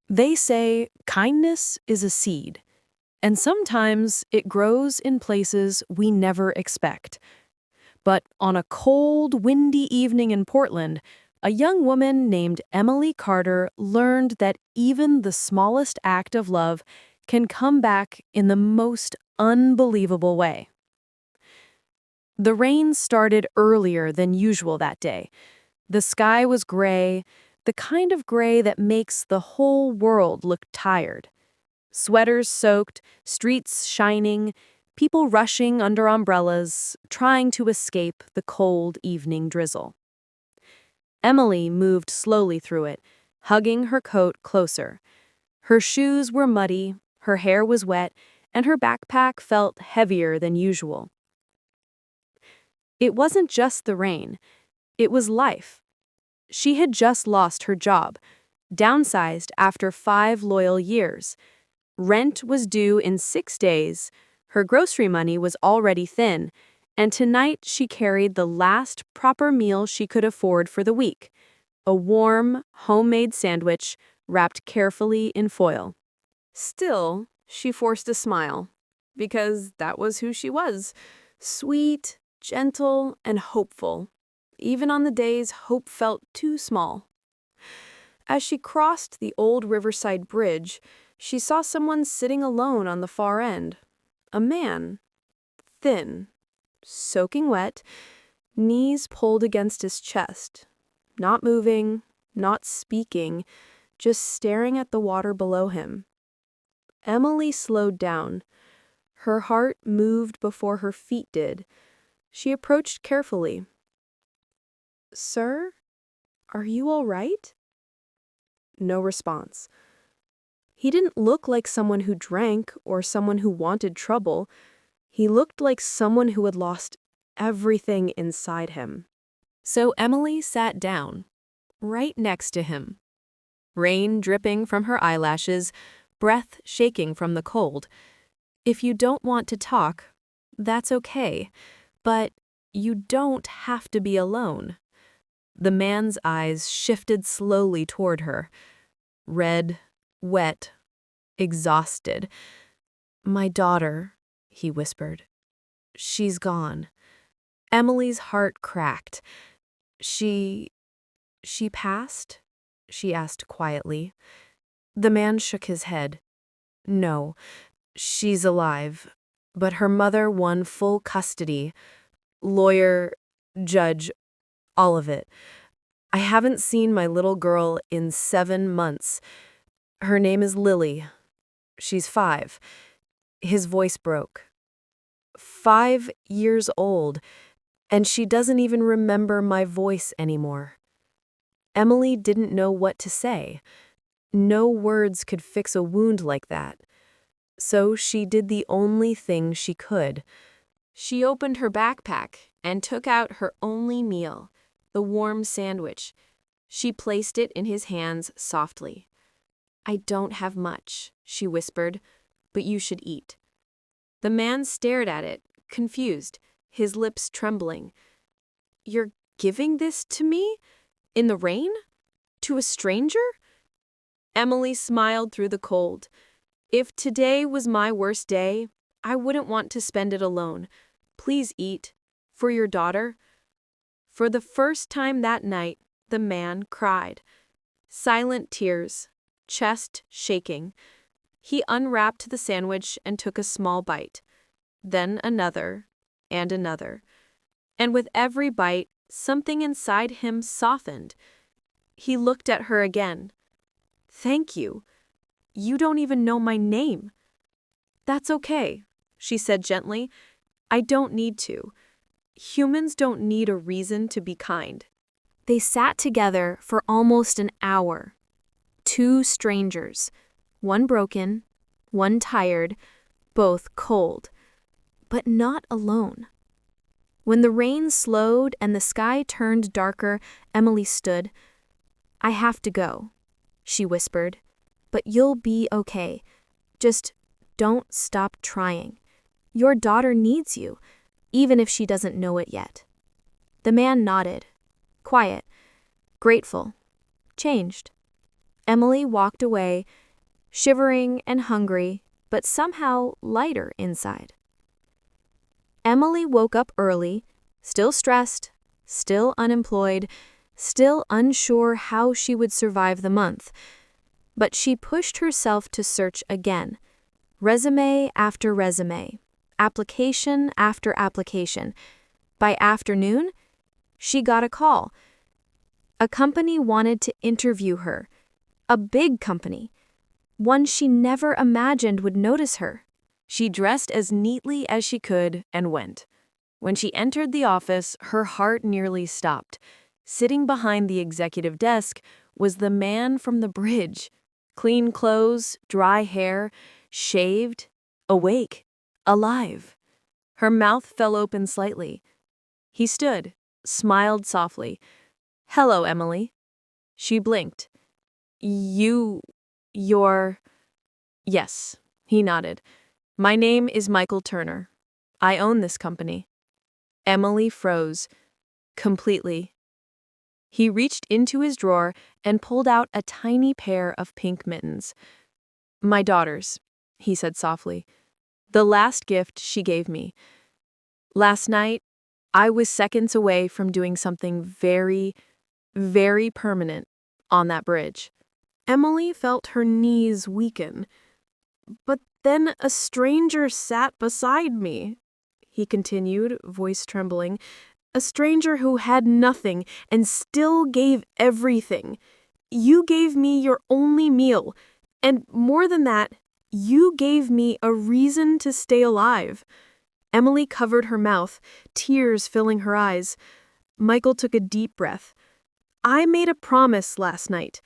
They say kindness is a seed, and sometimes it grows in places we never expect. But on a cold, windy evening in Portland, a young woman named Emily Carter learned that even the smallest act of love can come back in the most unbelievable way. The rain started earlier than usual that day. The sky was gray, the kind of gray that makes the whole world look tired. Sweaters soaked, streets shining, people rushing under umbrellas, trying to escape the cold evening drizzle. Emily moved slowly through it, hugging her coat closer. Her shoes were muddy, her hair was wet, and her backpack felt heavier than usual. It wasn't just the rain, it was life. She had just lost her job, downsized after 5 loyal years. Rent was due in 6 days, her grocery money was already thin, and tonight she carried the last proper meal she could afford for the week, a warm, homemade sandwich wrapped carefully in foil. Still, she forced a smile, because that was who she was, sweet, gentle, and hopeful, even on the days hope felt too small. As she crossed the old Riverside Bridge, she saw someone sitting alone on the far end. A man, thin, soaking wet, knees pulled against his chest, not moving, not speaking, just staring at the water below him. Emily slowed down. Her heart moved before her feet did. She approached carefully. "Sir, are you all right?" No response. He didn't look like someone who drank or someone who wanted trouble. He looked like someone who had lost everything inside him. So Emily sat down, right next to him. Rain dripping from her eyelashes, breath shaking from the cold. If you don't want to talk, that's okay, but you don't have to be alone. The man's eyes shifted slowly toward her. Red, wet, exhausted. "My daughter," he whispered. "She's gone." Emily's heart cracked. She passed?" she asked quietly. The man shook his head. "No, she's alive, but her mother won full custody. Lawyer, judge, all of it. I haven't seen my little girl in 7 months. Her name is Lily. She's 5. His voice broke. 5 years old, and she doesn't even remember my voice anymore. Emily didn't know what to say. No words could fix a wound like that. So she did the only thing she could. She opened her backpack and took out her only meal, the warm sandwich. She placed it in his hands softly. "I don't have much," she whispered, "but you should eat." The man stared at it, confused, his lips trembling. "You're giving this to me? In the rain? To a stranger?" Emily smiled through the cold. "If today was my worst day, I wouldn't want to spend it alone. Please eat. For your daughter." For the first time that night, the man cried. Silent tears, chest shaking. He unwrapped the sandwich and took a small bite. Then another, and another. And with every bite, something inside him softened. He looked at her again. "Thank you. You don't even know my name." "That's okay," she said gently. "I don't need to. Humans don't need a reason to be kind." They sat together for almost an hour. 2 strangers, one broken, one tired, both cold, but not alone. When the rain slowed and the sky turned darker, Emily stood. "I have to go," she whispered, "but you'll be okay. Just don't stop trying. Your daughter needs you, even if she doesn't know it yet." The man nodded, quiet, grateful, changed. Emily walked away, shivering and hungry, but somehow lighter inside. Emily woke up early, still stressed, still unemployed, still unsure how she would survive the month. But she pushed herself to search again, resume after resume, application after application. By afternoon, she got a call. A company wanted to interview her, a big company, one she never imagined would notice her. She dressed as neatly as she could and went. When she entered the office, her heart nearly stopped. Sitting behind the executive desk was the man from the bridge. Clean clothes, dry hair, shaved, awake, alive. Her mouth fell open slightly. He stood, smiled softly. "Hello, Emily." She blinked. You're... Yes, he nodded. "My name is Michael Turner. I own this company." Emily froze, completely. He reached into his drawer and pulled out a tiny pair of pink mittens. "My daughter's," he said softly. "The last gift she gave me. Last night, I was seconds away from doing something very, very permanent on that bridge." Emily felt her knees weaken. "But then a stranger sat beside me," he continued, voice trembling. "A stranger who had nothing and still gave everything. You gave me your only meal, and more than that, you gave me a reason to stay alive." Emily covered her mouth, tears filling her eyes. Michael took a deep breath. "I made a promise last night.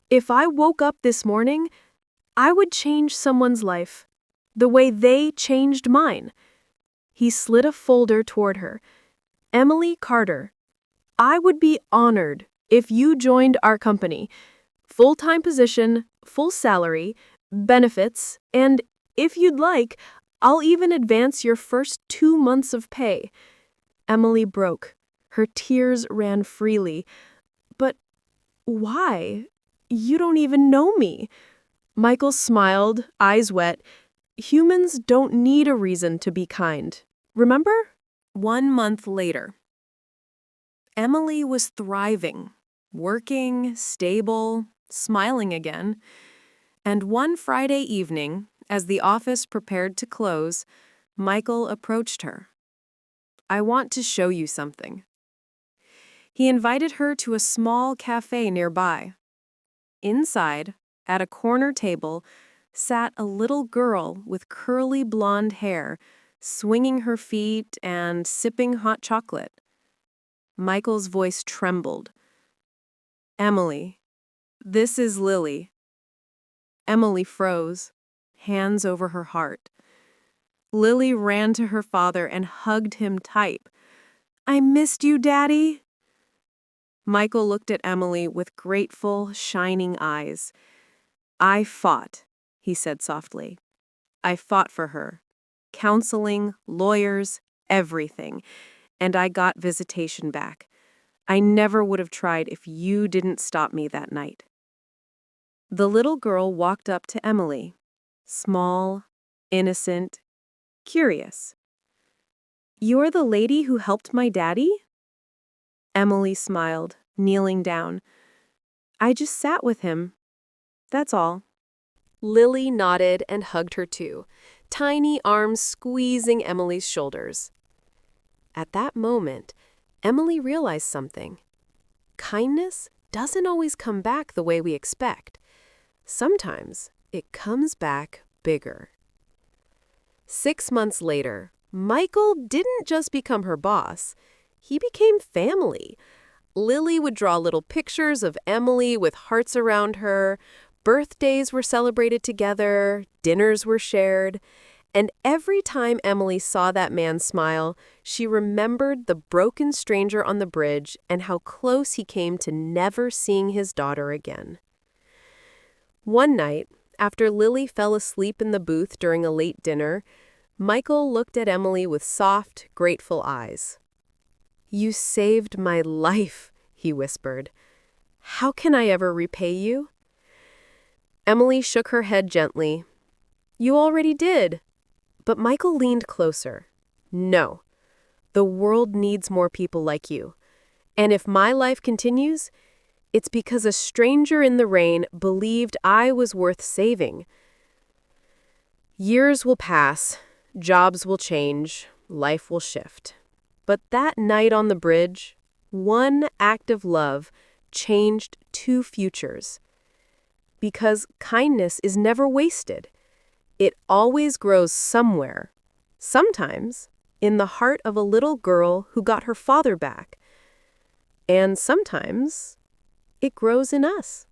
If I woke up this morning, I would change someone's life, the way they changed mine." He slid a folder toward her. "Emily Carter, I would be honored if you joined our company. Full-time position, full salary, benefits, and if you'd like, I'll even advance your first 2 months of pay." Emily broke. Her tears ran freely. "But why? You don't even know me." Michael smiled, eyes wet. "Humans don't need a reason to be kind. Remember?" 1 month later. Emily was thriving, working, stable, smiling again. And one Friday evening, as the office prepared to close, Michael approached her. "I want to show you something." He invited her to a small cafe nearby. Inside, at a corner table, sat a little girl with curly blonde hair, swinging her feet and sipping hot chocolate. Michael's voice trembled. "Emily, this is Lily." Emily froze, hands over her heart. Lily ran to her father and hugged him tight. "I missed you, Daddy." Michael looked at Emily with grateful, shining eyes. "I fought," he said softly. "I fought for her. Counseling, lawyers, everything. And I got visitation back. I never would have tried if you didn't stop me that night." The little girl walked up to Emily, small, innocent, curious. "You're the lady who helped my daddy?" Emily smiled, kneeling down. "I just sat with him. That's all." Lily nodded and hugged her too, tiny arms squeezing Emily's shoulders. At that moment, Emily realized something. Kindness doesn't always come back the way we expect. Sometimes it comes back bigger. 6 months later, Michael didn't just become her boss. He became family. Lily would draw little pictures of Emily with hearts around her. Birthdays were celebrated together. Dinners were shared. And every time Emily saw that man smile, she remembered the broken stranger on the bridge and how close he came to never seeing his daughter again. One night, after Lily fell asleep in the booth during a late dinner, Michael looked at Emily with soft, grateful eyes. "You saved my life," he whispered. "How can I ever repay you?" Emily shook her head gently. You already did. But Michael leaned closer. No, the world needs more people like you. And if my life continues, it's because a stranger in the rain believed I was worth saving. Years will pass, jobs will change, life will shift. But that night on the bridge, one act of love changed two futures. Because kindness is never wasted. It always grows somewhere. Sometimes in the heart of a little girl who got her father back. And sometimes it grows in us.